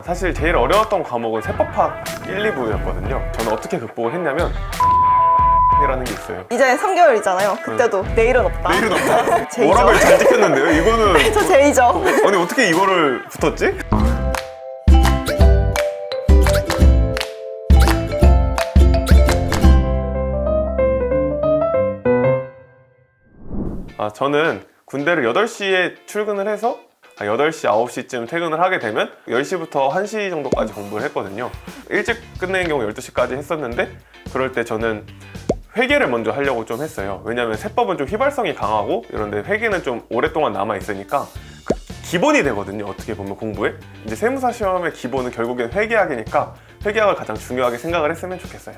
사실 제일 어려웠던 과목은 세법학 1, 2부였거든요. 저는 어떻게 극복을 했냐면 이라는 게 있어요. 이제 3개월이잖아요. 그때도 내일은 없다. 내일은 없다? 제이죠. 워라밸 잘 지켰는데요? 이거는 저 제이죠. 아니 어떻게 이거를 붙었지? 저는 군대를 8시에 출근을 해서 8시, 9시쯤 퇴근을 하게 되면 10시부터 1시 정도까지 공부를 했거든요. 일찍 끝내는 경우 12시까지 했었는데 그럴 때 저는 회계를 먼저 하려고 좀 했어요. 왜냐면 세법은 좀 휘발성이 강하고 이런데 회계는 좀 오랫동안 남아있으니까 기본이 되거든요. 어떻게 보면 공부에. 이제 세무사 시험의 기본은 결국엔 회계학이니까 회계학을 가장 중요하게 생각을 했으면 좋겠어요.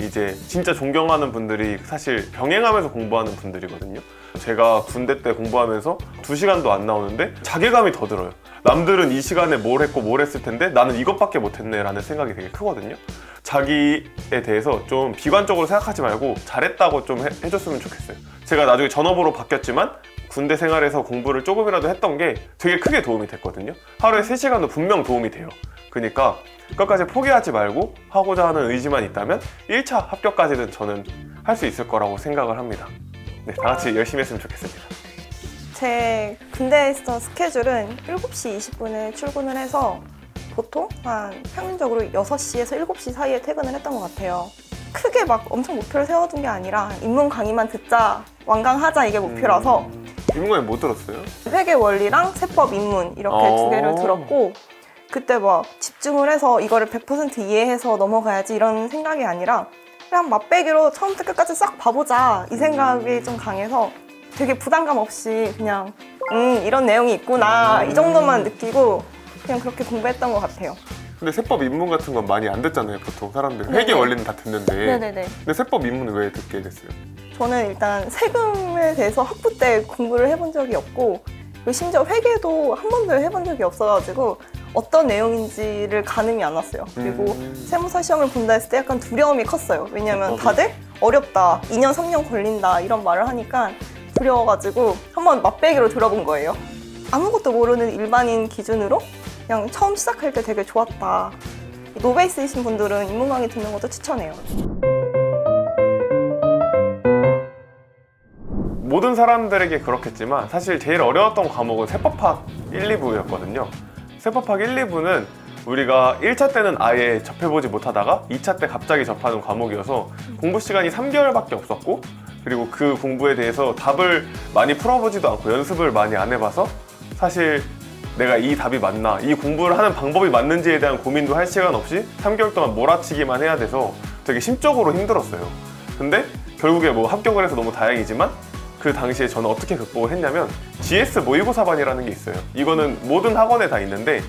이제 진짜 존경하는 분들이 사실 병행하면서 공부하는 분들이거든요. 제가 군대 때 공부하면서 2시간도 안 나오는데 자괴감이 더 들어요. 남들은 이 시간에 뭘 했고 뭘 했을 텐데 나는 이것밖에 못했네 라는 생각이 되게 크거든요. 자기에 대해서 좀 비관적으로 생각하지 말고 잘했다고 좀 해줬으면 좋겠어요. 제가 나중에 전업으로 바뀌었지만 군대 생활에서 공부를 조금이라도 했던 게 되게 크게 도움이 됐거든요. 하루에 3시간도 분명 도움이 돼요. 그러니까 끝까지 포기하지 말고 하고자 하는 의지만 있다면 1차 합격까지는 저는 할 수 있을 거라고 생각을 합니다. 네, 다 같이 열심히 했으면 좋겠습니다. 제 군대에 있었던 스케줄은 7시 20분에 출근을 해서 보통 한 평균적으로 6시에서 7시 사이에 퇴근을 했던 것 같아요. 크게 막 엄청 목표를 세워둔 게 아니라 인문 강의만 듣자, 완강하자 이게 목표라서 인문 강의 못 들었어요? 회계 원리랑 세법 인문 이렇게 2개를 들었고 그때 막 집중을 해서 이거를 100% 이해해서 넘어가야지 이런 생각이 아니라 그냥 맛배기로 처음부터 끝까지 싹 봐보자 이 생각이 좀 강해서 되게 부담감 없이 그냥 이런 내용이 있구나 이 정도만 느끼고 그냥 그렇게 공부했던 것 같아요. 근데 세법 입문 같은 건 많이 안 듣잖아요, 보통 사람들. 네네. 회계 원리는 다 듣는데. 네네네. 근데 세법 입문은 왜 듣게 됐어요? 저는 일단 세금에 대해서 학부 때 공부를 해본 적이 없고 그리고 심지어 회계도 한 번도 해본 적이 없어가지고 어떤 내용인지를 가늠이 안 왔어요. 그리고 세무사 시험을 본다 했을 때 약간 두려움이 컸어요. 왜냐면 다들 어렵다, 2년, 3년 걸린다 이런 말을 하니까 두려워가지고 한번 맛배기로 들어본 거예요. 아무것도 모르는 일반인 기준으로 그냥 처음 시작할 때 되게 좋았다. 노베이스이신 분들은 인문 강의 듣는 것도 추천해요. 모든 사람들에게 그렇겠지만 사실 제일 어려웠던 과목은 세법학 1, 2부였거든요. 세법학 1, 2부는 우리가 1차 때는 아예 접해보지 못하다가 2차 때 갑자기 접하는 과목이어서 공부 시간이 3개월밖에 없었고 그리고 그 공부에 대해서 답을 많이 풀어보지도 않고 연습을 많이 안 해봐서 사실 내가 이 답이 맞나, 이 공부를 하는 방법이 맞는지에 대한 고민도 할 시간 없이 3개월 동안 몰아치기만 해야 돼서 되게 심적으로 힘들었어요. 근데 결국에 뭐 합격을 해서 너무 다행이지만 그 당시에 저는 어떻게 극복을 했냐면 GS 모의고사반이라는 게 있어요. 이거는 모든 학원에 다 있는데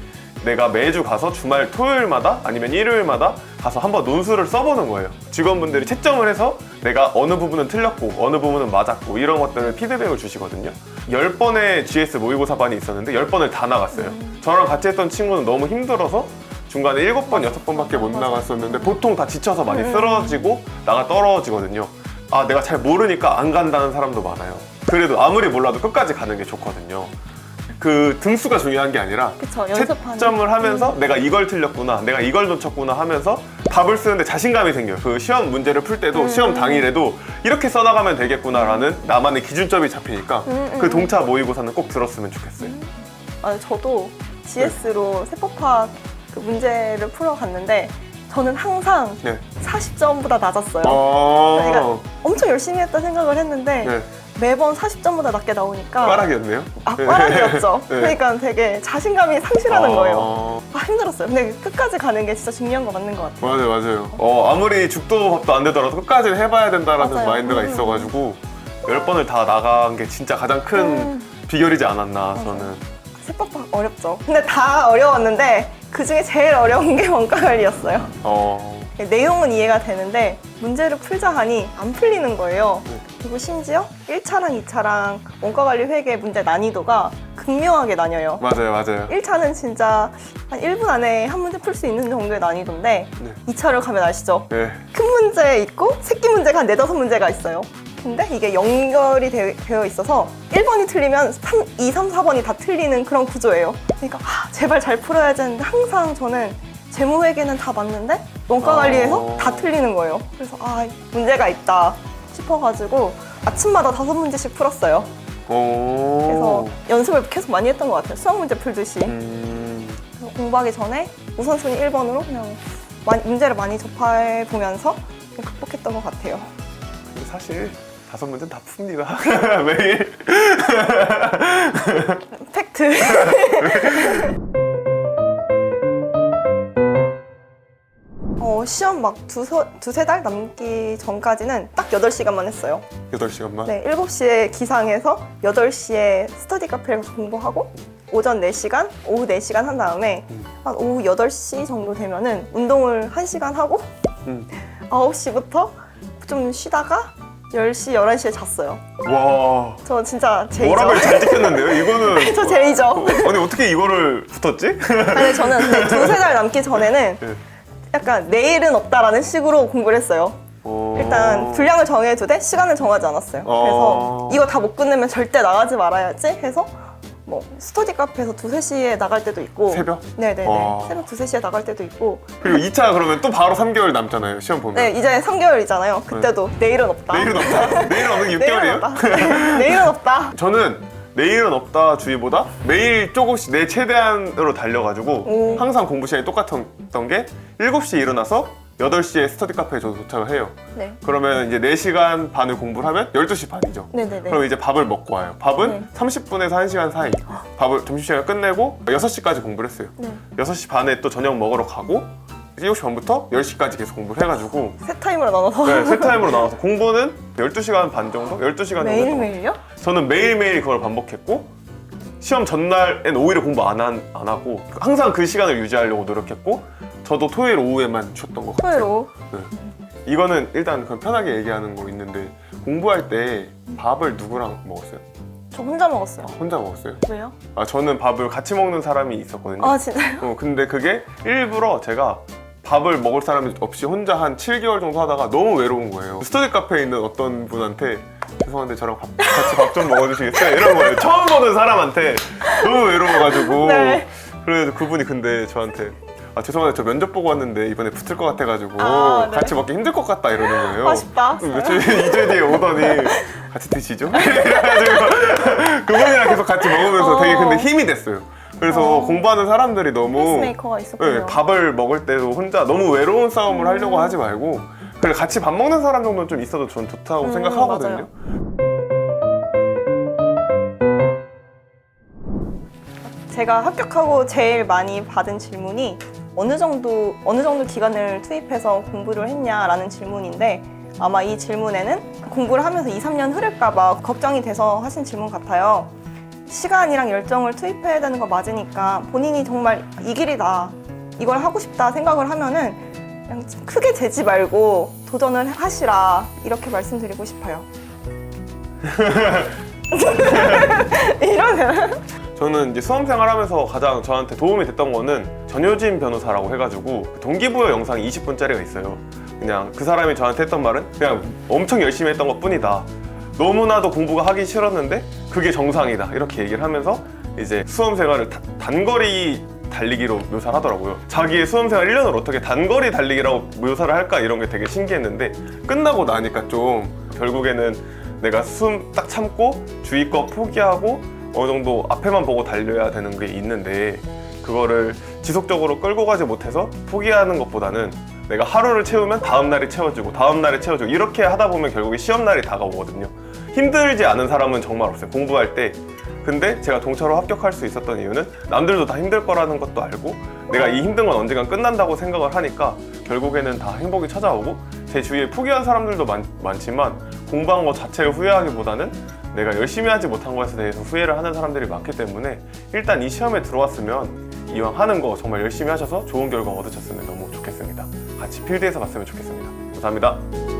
내가 매주 가서 주말 토요일마다 아니면 일요일마다 가서 한번 논술을 써보는 거예요. 직원분들이 채점을 해서 내가 어느 부분은 틀렸고 어느 부분은 맞았고 이런 것들을 피드백을 주시거든요. 10번의 GS 모의고사반이 있었는데 10번을 다 나갔어요. 저랑 같이 했던 친구는 너무 힘들어서 중간에 7번, 6번밖에 못 나갔었는데 보통 다 지쳐서 많이 쓰러지고 나가 떨어지거든요. 내가 잘 모르니까 안 간다는 사람도 많아요. 그래도 아무리 몰라도 끝까지 가는 게 좋거든요. 그 등수가 중요한 게 아니라 그쵸, 연습하는. 채점을 하면서 내가 이걸 틀렸구나, 내가 이걸 놓쳤구나 하면서 답을 쓰는데 자신감이 생겨요. 그 시험 문제를 풀 때도 시험 당일에도 이렇게 써나가면 되겠구나라는 나만의 기준점이 잡히니까 그 동차 모의고사는 꼭 들었으면 좋겠어요. 저도 GS로 세법학 그 문제를 풀어갔는데 저는 항상 네. 40점보다 낮았어요. 그러니까 엄청 열심히 했다 생각을 했는데 네. 매번 40점보다 낮게 나오니까 꽈락이었네요? 꽈락이었죠. 네. 그러니까 되게 자신감이 상실하는 거예요. 힘들었어요. 근데 끝까지 가는 게 진짜 중요한 거 맞는 것 같아요. 맞아요. 아무리 죽도 밥도 안 되더라도 끝까지 해봐야 된다는 맞아요. 마인드가 있어가지고 10번을 다 나간 게 진짜 가장 큰 비결이지 않았나 저는. 세법학 어렵죠. 근데 다 어려웠는데 그중에 제일 어려운 게 원가관리였어요. 내용은 이해가 되는데 문제를 풀자 하니 안 풀리는 거예요. 그리고 심지어 1차랑 2차랑 원가관리 회계 문제 난이도가 극명하게 나뉘어요. 맞아요. 1차는 진짜 한 1분 안에 한 문제 풀 수 있는 정도의 난이도인데 2차를 가면 아시죠? 네. 큰 문제 있고 새끼 문제가 한 4, 5문제가 있어요. 근데 이게 연결이 되어 있어서 1번이 틀리면 2, 3, 4번이 다 틀리는 그런 구조예요. 그러니까 제발 잘 풀어야지 했는데 항상 저는 재무회계는 다 맞는데 원가 관리에서 다 틀리는 거예요. 그래서 문제가 있다 싶어가지고 아침마다 5문제씩 풀었어요. 그래서 연습을 계속 많이 했던 것 같아요. 수학 문제 풀듯이. 그래서 공부하기 전에 우선순위 1번으로 그냥 문제를 많이 접해보면서 극복했던 것 같아요. 근데 사실 5문제는 다 풉니다. 매일. 팩트. 시험 막 두세 달 남기 전까지는 딱 8시간만 했어요. 8시간만? 네, 7시에 기상해서 8시에 스터디 카페에서 공부하고 오전 4시간, 오후 4시간 한 다음에 한 오후 8시 정도 되면은 운동을 1시간 하고 9시부터 좀 쉬다가 10시, 11시에 잤어요. 와. 저 진짜 제이죠. 워라밸 잘 지켰는데요? 이거는. 저 제이죠. 아니, 어떻게 이거를 붙었지? 아니, 저는 근데 두세 달 남기 전에는 네. 약간 내일은 없다라는 식으로 공부를 했어요. 일단 분량을 정해두되 시간을 정하지 않았어요. 그래서 이거 다 못 끝내면 절대 나가지 말아야지 해서 뭐 스터디 카페에서 2, 3시에 나갈 때도 있고 새벽? 네네네. 와. 새벽 2, 3시에 나갈 때도 있고 그리고 2차 그러면 또 바로 3개월 남잖아요, 시험 보면. 네, 이제 3개월이잖아요. 그때도 내일은 없다. 내일은 없다? 내일은 없는 게 내일은 6개월이에요? 없다. 내일은 없다. 저는 내일은 없다 주의보다 매일 조금씩 내 최대한으로 달려가지고 항상 공부 시간이 똑같았던 게 7시에 일어나서 8시에 스터디 카페에 저도 도착을 해요. 네. 그러면 이제 4시간 반을 공부를 하면 12시 반이죠. 네네네. 그럼 이제 밥을 먹고 와요. 밥은 네. 30분에서 1시간 사이. 밥을 점심시간 끝내고 6시까지 공부를 했어요. 네. 6시 반에 또 저녁 먹으러 가고 7시 반부터 10시까지 계속 공부를 해가지고 세 타임으로 나눠서 네, 세 타임으로 나와서 공부는 12시간 반 정도? 12시간 정도 했던 것 같아요. 매일매일요? 저는 매일매일 그걸 반복했고 시험 전날엔 오히려 공부 안 하고 항상 그 시간을 유지하려고 노력했고 저도 토요일 오후에만 쉬었던 것 같아요. 토요일 네. 이거는 일단 그냥 편하게 얘기하는 거 있는데 공부할 때 밥을 누구랑 먹었어요? 저 혼자 먹었어요. 혼자 먹었어요? 왜요? 저는 밥을 같이 먹는 사람이 있었거든요. 아 진짜요? 근데 그게 일부러 제가 밥을 먹을 사람이 없이 혼자 한 7개월 정도 하다가 너무 외로운 거예요. 스터디 카페에 있는 어떤 분한테 죄송한데 저랑 같이 밥 좀 먹어주시겠어요? 이런 거예요. 처음 보는 사람한테 너무 외로워가지고 네. 그래서 그분이 근데 저한테 죄송한데 저 면접 보고 왔는데 이번에 붙을 것 같아가지고 네. 같이 먹기 힘들 것 같다 이러는 거예요. 아쉽다. 며칠 2주 뒤에 오더니 같이 드시죠? 이래가지고 그분이랑 계속 같이 먹으면서 되게 근데 힘이 됐어요. 그래서 공부하는 사람들이 너무 페이스메이커가 있었군요. 네, 밥을 먹을 때도 혼자 너무 외로운 싸움을 하려고 하지 말고 그래 같이 밥 먹는 사람 정도는 좀 있어도 전 좋다고 생각하거든요. 제가 합격하고 제일 많이 받은 질문이 어느 정도 기간을 투입해서 공부를 했냐라는 질문인데 아마 이 질문에는 공부를 하면서 2, 3년 흐를까 봐 걱정이 돼서 하신 질문 같아요. 시간이랑 열정을 투입해야 되는 거 맞으니까 본인이 정말 이 길이다, 이걸 하고 싶다 생각을 하면은 그냥 크게 재지 말고 도전을 하시라 이렇게 말씀드리고 싶어요. 이러면 저는 이제 수험생활 하면서 가장 저한테 도움이 됐던 거는 전효진 변호사라고 해가지고 동기부여 영상이 20분짜리가 있어요. 그냥 그 사람이 저한테 했던 말은 그냥 엄청 열심히 했던 것 뿐이다. 너무나도 공부가 하기 싫었는데 그게 정상이다. 이렇게 얘기를 하면서 이제 수험생활을 단거리 달리기로 묘사를 하더라고요. 자기의 수험생활 1년을 어떻게 단거리 달리기라고 묘사를 할까 이런 게 되게 신기했는데 끝나고 나니까 좀 결국에는 내가 숨 딱 참고 주위 거 포기하고 어느 정도 앞에만 보고 달려야 되는 게 있는데 그거를 지속적으로 끌고 가지 못해서 포기하는 것보다는 내가 하루를 채우면 다음 날이 채워지고 다음 날이 채워지고 이렇게 하다 보면 결국에 시험 날이 다가오거든요. 힘들지 않은 사람은 정말 없어요, 공부할 때. 근데 제가 동차로 합격할 수 있었던 이유는 남들도 다 힘들 거라는 것도 알고 내가 이 힘든 건 언젠간 끝난다고 생각을 하니까 결국에는 다 행복이 찾아오고 제 주위에 포기한 사람들도 많지만 공부한 것 자체를 후회하기보다는 내가 열심히 하지 못한 것에 대해서 후회를 하는 사람들이 많기 때문에 일단 이 시험에 들어왔으면 이왕 하는 거 정말 열심히 하셔서 좋은 결과 얻으셨으면 너무 좋겠습니다. 같이 필드에서 봤으면 좋겠습니다. 감사합니다.